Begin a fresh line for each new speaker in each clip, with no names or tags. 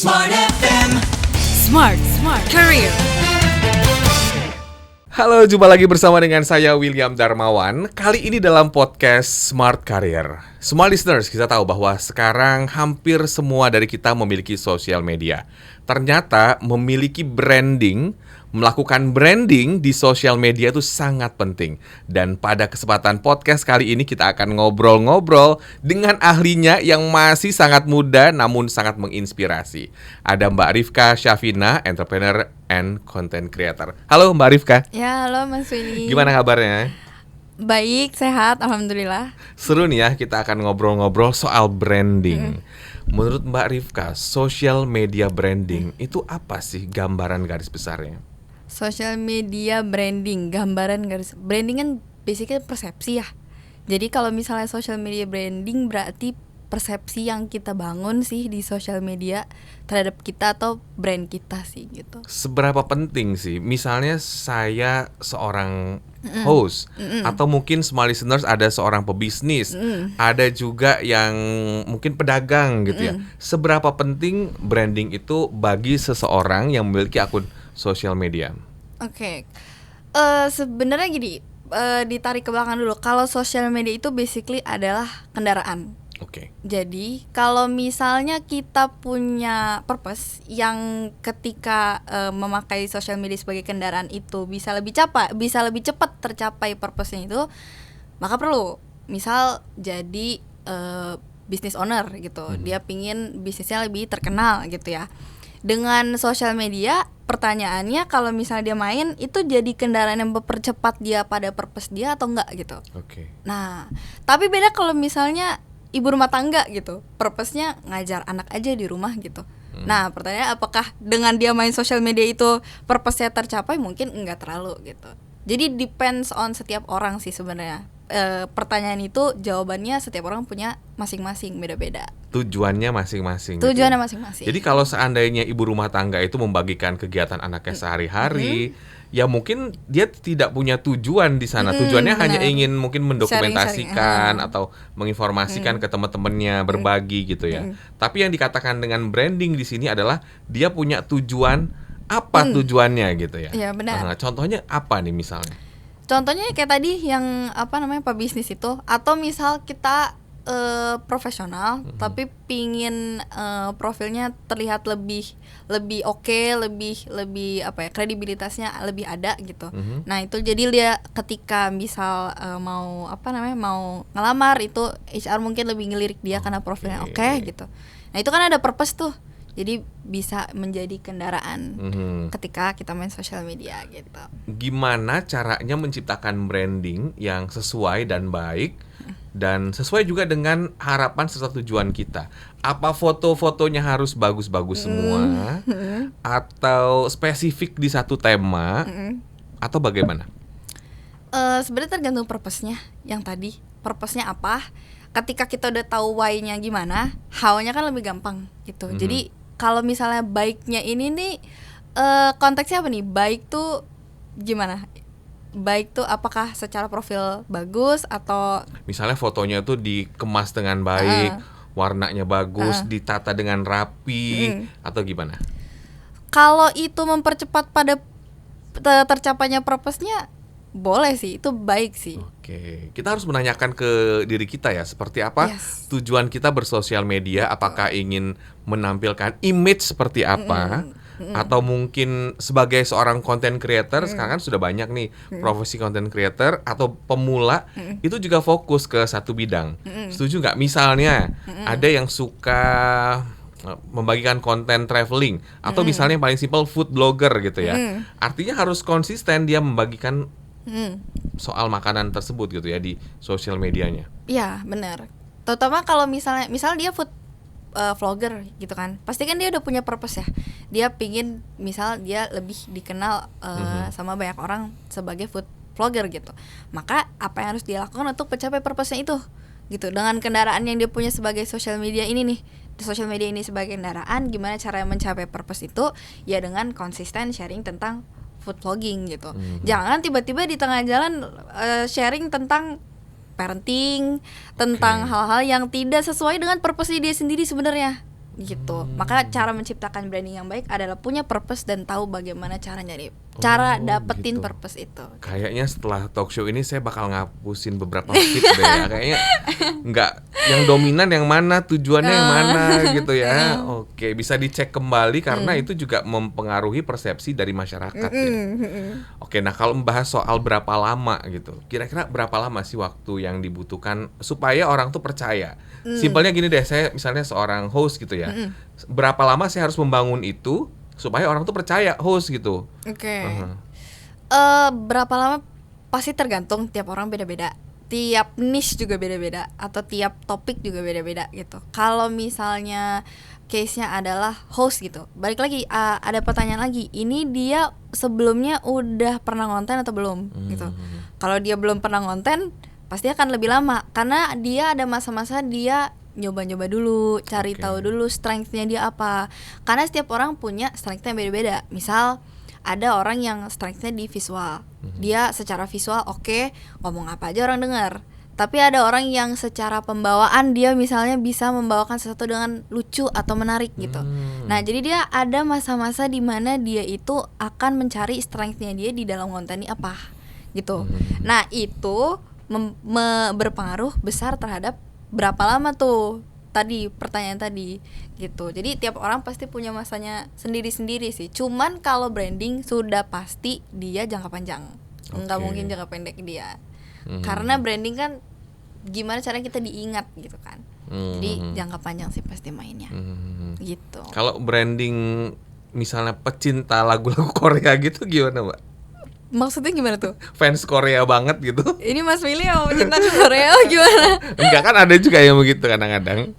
Smart FM.
Smart Career.
Halo, jumpa lagi bersama dengan saya William Darmawan. Kali ini dalam podcast Smart Career. Semua listeners, kita tahu bahwa sekarang hampir semua dari kita memiliki sosial media. Ternyata memiliki branding, melakukan branding di sosial media itu sangat penting. Dan pada kesempatan podcast kali ini kita akan ngobrol-ngobrol dengan ahlinya yang masih sangat muda namun sangat menginspirasi. Ada Mbak Rifka Syafina, entrepreneur and content creator. Halo Mbak Rifka.
Ya, halo Mas Willy.
Gimana kabarnya?
Baik, sehat, alhamdulillah.
Seru nih ya, kita akan ngobrol-ngobrol soal branding. Menurut Mbak Rifka, social media branding itu apa sih gambaran garis besarnya?
Social media branding, gambaran garis branding kan basically persepsi ya. Jadi kalau misalnya social media branding berarti persepsi yang kita bangun sih di social media terhadap kita atau brand kita sih gitu.
Seberapa penting sih? Misalnya saya seorang host atau mungkin small listeners ada seorang pebisnis, ada juga yang mungkin pedagang gitu ya. Seberapa penting branding itu bagi seseorang yang memiliki akun sosial media?
Oke. Sebenarnya gini, ditarik ke belakang dulu. Kalau social media itu basically adalah kendaraan.
Oke.
Jadi kalau misalnya kita punya purpose yang ketika memakai social media sebagai kendaraan itu bisa lebih cepat tercapai purpose-nya itu, maka perlu misal jadi business owner gitu. Dia pingin bisnisnya lebih terkenal gitu ya. Dengan social media, pertanyaannya kalau misalnya dia main itu jadi kendaraan yang mempercepat dia pada purpose dia atau enggak gitu.
Oke.
Nah, tapi beda kalau misalnya ibu rumah tangga gitu, purpose-nya ngajar anak aja di rumah gitu. Nah, pertanyaan apakah dengan dia main social media itu purpose-nya tercapai? Mungkin enggak terlalu gitu. Jadi depends on setiap orang sih sebenarnya. Pertanyaan itu jawabannya setiap orang punya masing-masing, beda-beda.
Tujuannya masing-masing.
Tujuannya
gitu.
masing-masing.
Jadi kalau seandainya ibu rumah tangga itu membagikan kegiatan anaknya sehari-hari, ya mungkin dia tidak punya tujuan di sana. Tujuannya
benar.
hanya ingin mungkin mendokumentasikan
Sharing.
atau menginformasikan ke teman-temannya, berbagi gitu ya. Tapi yang dikatakan dengan branding di sini adalah dia punya tujuan, apa tujuannya gitu ya.
Iya, benar.
Nah, contohnya apa nih misalnya?
Contohnya kayak tadi yang pebisnis itu, atau misal kita profesional tapi pingin profilnya terlihat lebih oke, lebih kredibilitasnya lebih ada gitu. Nah, itu jadi dia ketika misal mau ngelamar itu HR mungkin lebih ngelirik dia karena profilnya oke gitu. Nah, itu kan ada purpose tuh. Jadi bisa menjadi kendaraan ketika kita main sosial media gitu.
Gimana caranya menciptakan branding yang sesuai dan baik dan sesuai juga dengan harapan serta tujuan kita? Apa foto-fotonya harus bagus-bagus semua atau spesifik di satu tema atau bagaimana?
Sebenarnya tergantung purpose-nya. Yang tadi purpose-nya apa? Ketika kita udah tahu why-nya gimana, how-nya kan lebih gampang gitu. Jadi kalau misalnya baiknya ini nih konteksnya apa nih? Baik tuh gimana? Baik tuh apakah secara profil bagus atau
misalnya fotonya tuh dikemas dengan baik, warnanya bagus, ditata dengan rapi atau gimana?
kalau itu mempercepat pada tercapainya purpose-nya, boleh sih, itu baik sih.
Oke, kita harus menanyakan ke diri kita ya, seperti apa tujuan kita bersosial media, apakah ingin menampilkan image seperti apa, atau mungkin sebagai seorang content creator, sekarang kan sudah banyak nih profesi content creator atau pemula, itu juga fokus ke satu bidang. Setuju nggak? Misalnya ada yang suka membagikan konten traveling, atau misalnya yang paling simpel food blogger gitu ya. Artinya harus konsisten dia membagikan soal makanan tersebut gitu ya di sosial medianya.
Iya, benar. Terutama kalau misalnya dia food vlogger gitu kan, pasti kan dia udah punya purpose ya. Dia pingin misal dia lebih dikenal sama banyak orang sebagai food vlogger gitu. Maka apa yang harus dia lakukan untuk mencapai purpose-nya itu gitu. Dengan kendaraan yang dia punya sebagai social media ini nih, social media ini sebagai kendaraan, gimana cara mencapai purpose itu? Ya dengan konsisten sharing tentang food vlogging gitu. Jangan tiba-tiba di tengah jalan sharing tentang parenting, tentang hal-hal yang tidak sesuai dengan purpose dia sendiri sebenarnya. gitu. Maka cara menciptakan branding yang baik adalah punya purpose dan tahu bagaimana cara dapetin
gitu.
purpose itu.
Kayaknya setelah talk show ini saya bakal ngapusin beberapa feed deh ya. Kayaknya nggak yang dominan yang mana, tujuannya yang mana gitu ya. Oke, bisa dicek kembali karena itu juga mempengaruhi persepsi dari masyarakat ya. Oke, nah kalau membahas soal berapa lama gitu, kira-kira berapa lama sih waktu yang dibutuhkan supaya orang tuh percaya? Simpelnya gini deh, saya misalnya seorang host gitu ya. Berapa lama saya harus membangun itu supaya orang tuh percaya host gitu?
Oke. Berapa lama pasti tergantung, tiap orang beda-beda. Tiap niche juga beda-beda atau tiap topik juga beda-beda gitu. Kalau misalnya case-nya adalah host gitu. Balik lagi ada pertanyaan lagi. Ini dia sebelumnya udah pernah ngonten atau belum gitu. Kalau dia belum pernah ngonten pasti akan lebih lama karena dia ada masa-masa dia nyoba-nyoba dulu, cari tahu dulu strength-nya dia apa. Karena setiap orang punya strength-nya beda-beda. Misal ada orang yang strength-nya di visual. Dia secara visual oke, ngomong apa aja orang dengar. Tapi ada orang yang secara pembawaan dia misalnya bisa membawakan sesuatu dengan lucu atau menarik gitu. Nah, jadi dia ada masa-masa di mana dia itu akan mencari strength-nya dia di dalam konten ini apa gitu. Nah, itu berpengaruh besar terhadap berapa lama tuh tadi pertanyaan tadi gitu. Jadi tiap orang pasti punya masanya sendiri-sendiri sih. Cuman kalau branding sudah pasti dia jangka panjang. Nggak mungkin jangka pendek dia. Karena branding kan gimana cara kita diingat gitu kan. Jadi jangka panjang sih pasti mainnya. Gitu.
Kalau branding misalnya pecinta lagu-lagu Korea gitu gimana, Mbak?
Maksudnya gimana tuh?
Fans Korea banget gitu.
Ini Mas Willy mau pecinta Korea gimana?
Enggak, kan ada juga yang begitu kadang-kadang.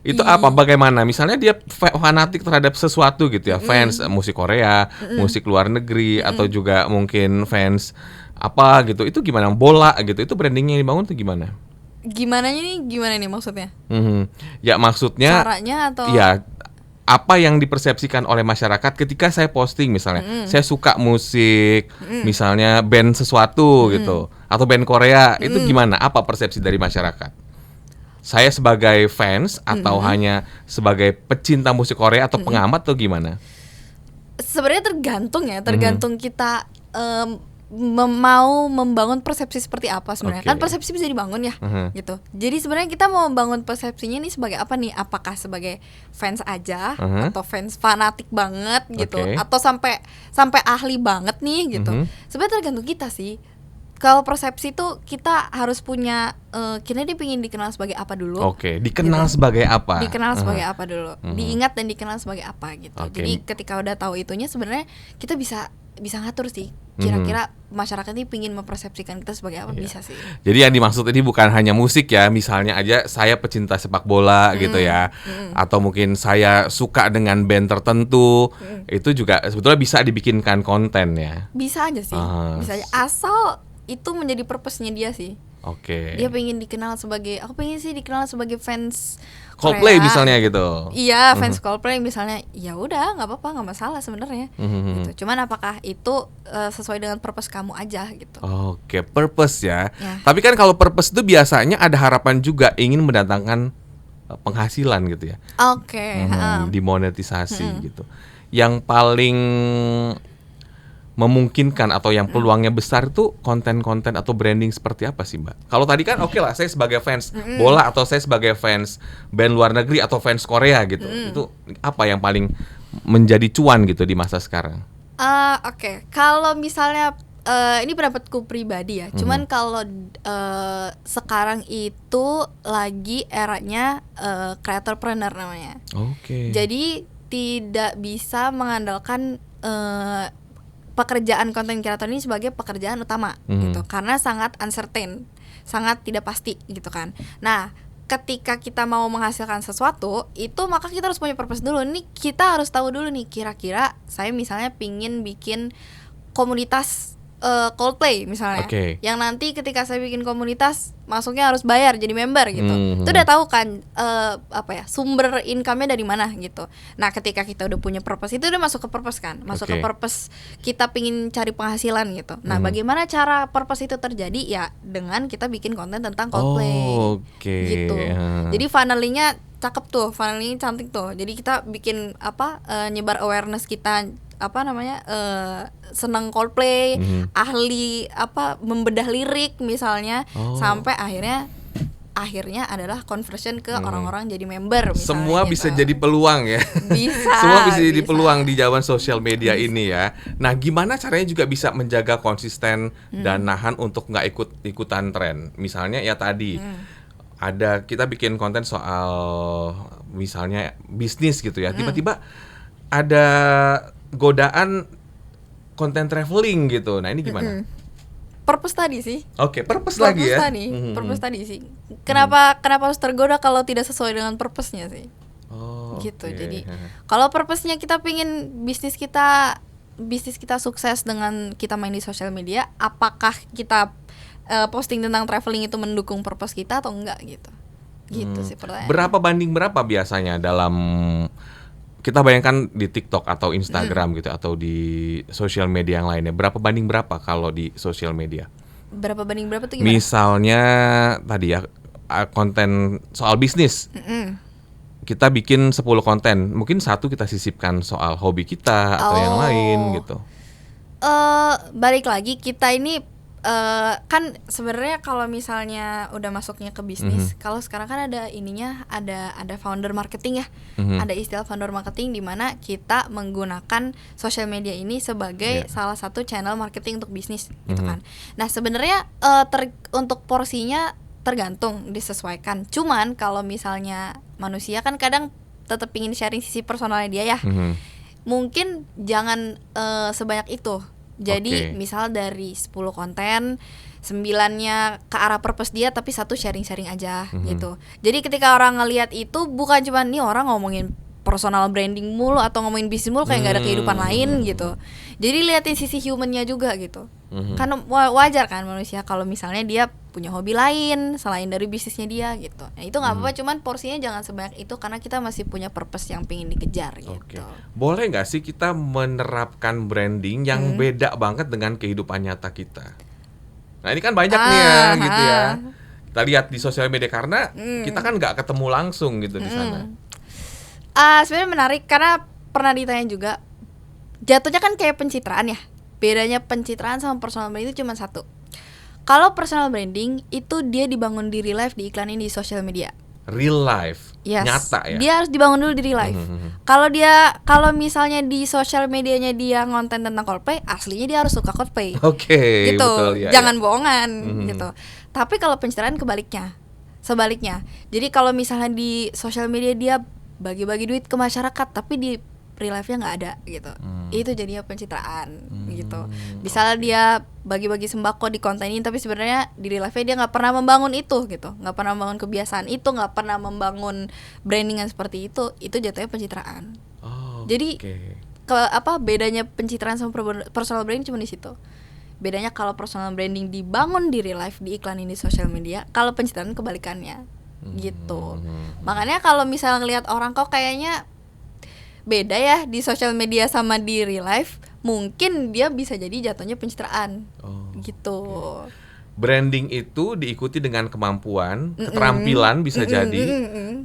Itu apa, bagaimana? Misalnya dia fanatik terhadap sesuatu gitu ya, fans musik Korea, musik luar negeri, atau juga mungkin fans apa gitu. Itu gimana? Bola gitu. Itu brandingnya yang dibangun tuh gimana?
Gimana nih maksudnya?
Ya maksudnya
caranya atau
ya apa yang dipersepsikan oleh masyarakat ketika saya posting misalnya saya suka musik misalnya band sesuatu gitu atau band Korea, itu gimana, apa persepsi dari masyarakat? Saya sebagai fans atau hanya sebagai pecinta musik Korea atau pengamat atau gimana?
Sebenarnya tergantung kita mau membangun persepsi seperti apa sebenarnya. Kan persepsi bisa dibangun ya gitu. Jadi sebenarnya kita mau membangun persepsinya ini sebagai apa nih? Apakah sebagai fans aja atau fans fanatik banget gitu atau sampai ahli banget nih gitu. Sebenarnya tergantung kita sih. Kalau persepsi tuh kita harus punya kita dia pengen dikenal sebagai apa dulu.
Dikenal gitu. Sebagai apa?
Dikenal sebagai apa dulu. Diingat dan dikenal sebagai apa gitu. Jadi ketika udah tahu itunya sebenarnya kita bisa ngatur sih. Kira-kira masyarakat ini pingin mempersepsikan kita sebagai apa, bisa sih.
Jadi yang dimaksud ini bukan hanya musik ya. Misalnya aja saya pecinta sepak bola gitu ya. Atau mungkin saya suka dengan band tertentu. Itu juga sebetulnya bisa dibikinkan konten ya.
Bisa aja sih. Bisa aja asal itu menjadi purpose-nya dia sih. Dia pengen dikenal sebagai, aku pengen sih dikenal sebagai fans
Coldplay
Korea.
Misalnya gitu.
Iya, fans Coldplay misalnya. Ya udah, nggak apa-apa, nggak masalah sebenarnya. Gitu. Cuman apakah itu sesuai dengan purpose kamu aja gitu.
Purpose ya. Tapi kan kalau purpose itu biasanya ada harapan juga ingin mendatangkan penghasilan gitu ya. Dimonetisasi gitu. Yang paling memungkinkan atau yang peluangnya besar itu konten-konten atau branding seperti apa sih, Mbak? Kalau tadi kan oke lah, saya sebagai fans bola atau saya sebagai fans band luar negeri atau fans Korea gitu. Itu apa yang paling menjadi cuan gitu di masa sekarang?
Kalau misalnya ini pendapatku pribadi ya. Cuman kalau sekarang itu lagi eranya creatorpreneur namanya. Jadi tidak bisa mengandalkan pekerjaan konten kreator ini sebagai pekerjaan utama gitu, karena sangat uncertain, sangat tidak pasti gitu kan. Nah, ketika kita mau menghasilkan sesuatu itu maka kita harus punya purpose dulu. Ini kita harus tahu dulu nih, kira-kira saya misalnya pingin bikin komunitas Coldplay misalnya, yang nanti ketika saya bikin komunitas masuknya harus bayar jadi member gitu. Itu udah tahu kan sumber income-nya dari mana gitu. Nah, ketika kita udah punya purpose itu udah masuk ke purpose kan, masuk ke purpose kita pingin cari penghasilan gitu. Nah, bagaimana cara purpose itu terjadi ya dengan kita bikin konten tentang Coldplay gitu. Jadi funnelingnya cakep tuh, funnelingnya cantik tuh. Jadi kita bikin nyebar awareness kita senang Coldplay, ahli membedah lirik misalnya, sampai akhirnya adalah conversion ke orang-orang jadi member misalnya.
Semua
gitu.
bisa jadi peluang ya.
Bisa.
Semua bisa jadi peluang di zaman sosial media ini ya. Nah, gimana caranya juga bisa menjaga konsisten dan nahan untuk nggak ikutan tren? Misalnya ya tadi ada kita bikin konten soal misalnya bisnis gitu ya. Tiba-tiba ada godaan konten traveling gitu. Nah, ini gimana?
Purpose tadi sih.
Oke, purpose lagi ya.
Purpose tadi sih. Kenapa harus tergoda kalau tidak sesuai dengan purpose-nya sih? Gitu.
Okay.
Jadi kalau purpose-nya kita pingin bisnis kita sukses dengan kita main di sosial media, apakah kita posting tentang traveling itu mendukung purpose kita atau enggak gitu? Gitu sih pertanyaannya.
Berapa banding berapa biasanya dalam kita bayangkan di TikTok atau Instagram gitu atau di sosial media yang lainnya, berapa banding berapa kalau di sosial media?
Berapa banding berapa tuh gimana?
Misalnya tadi ya konten soal bisnis. Kita bikin 10 konten, mungkin satu kita sisipkan soal hobi kita atau yang lain gitu.
Balik lagi kita ini kan sebenarnya kalau misalnya udah masuknya ke bisnis, kalau sekarang kan ada founder marketing ya, ada istilah founder marketing di mana kita menggunakan social media ini sebagai salah satu channel marketing untuk bisnis gitu kan. Nah sebenarnya untuk porsinya tergantung disesuaikan. Cuman kalau misalnya manusia kan kadang tetap ingin sharing sisi personalnya dia ya, mungkin jangan sebanyak itu. Jadi misal dari 10 konten 9-nya ke arah purpose dia, tapi 1 sharing-sharing aja gitu. Jadi ketika orang ngelihat itu bukan cuma nih orang ngomongin personal branding mulu atau ngomongin bisnis mulu kayak nggak ada kehidupan lain gitu. Jadi liatin sisi humannya juga gitu. Karena wajar kan manusia kalau misalnya dia punya hobi lain selain dari bisnisnya dia gitu. Nah itu nggak apa-apa, cuman porsinya jangan sebanyak itu karena kita masih punya purpose yang pengen dikejar gitu.
Boleh nggak sih kita menerapkan branding yang beda banget dengan kehidupan nyata kita? Nah ini kan banyak nih ya gitu ya. Kita lihat di sosial media karena kita kan nggak ketemu langsung gitu di sana.
Sebenarnya menarik karena pernah ditanya juga, jatuhnya kan kayak pencitraan ya. Bedanya pencitraan sama personal branding itu cuma satu. Kalau personal branding itu dia dibangun di real life, diiklanin di sosial media.
Real life,
yes.
Nyata ya.
Dia harus dibangun dulu di real life. Kalau misalnya di sosial medianya dia ngonten tentang Coldplay, aslinya dia harus suka Coldplay.
Oke,
gitu.
Betul, ya,
jangan bohongan gitu. Tapi kalau pencitraan sebaliknya. Jadi kalau misalnya di sosial media dia bagi-bagi duit ke masyarakat, tapi di real life-nya nggak ada gitu. Itu jadinya pencitraan gitu. Misalnya dia bagi-bagi sembako di konten ini, tapi sebenarnya di real life-nya dia nggak pernah membangun itu gitu, nggak pernah membangun kebiasaan itu, nggak pernah membangun brandingan seperti itu jatuhnya pencitraan. Jadi bedanya pencitraan sama personal branding cuma di situ. Bedanya kalau personal branding dibangun di real life, diiklanin di sosial media, kalau pencitraan kebalikannya gitu. Makanya kalau misalnya ngelihat orang kok kayaknya beda ya di sosial media sama di real life, mungkin dia bisa jadi jatuhnya pencitraan gitu.
Branding itu diikuti dengan kemampuan, keterampilan bisa jadi,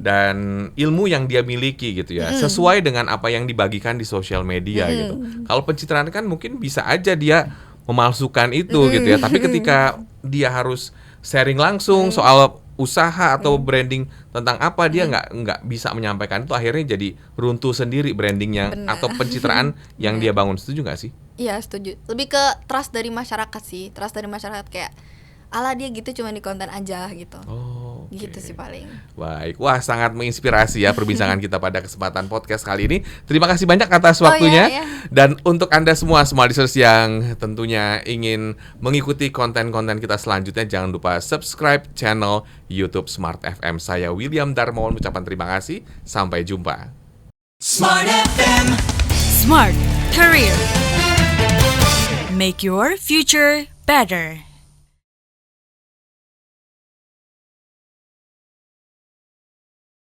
dan ilmu yang dia miliki gitu ya, sesuai dengan apa yang dibagikan di sosial media gitu. Kalau pencitraan kan mungkin bisa aja dia memalsukan itu gitu ya, tapi ketika dia harus sharing langsung soal usaha atau branding tentang apa, dia nggak bisa menyampaikan itu, akhirnya jadi runtuh sendiri brandingnya. Bener. Atau pencitraan yang dia bangun. Setuju nggak sih?
Iya setuju. Lebih ke trust dari masyarakat sih, kayak ala dia gitu cuma di konten aja gitu. Gitu sih paling.
Baik, wah sangat menginspirasi ya perbincangan kita pada kesempatan podcast kali ini. Terima kasih banyak atas waktunya. Dan untuk Anda semua listeners yang tentunya ingin mengikuti konten-konten kita selanjutnya, jangan lupa subscribe channel YouTube Smart FM. Saya William Darmawan mengucapkan terima kasih. Sampai jumpa.
Smart FM. Smart Career. Make your future better.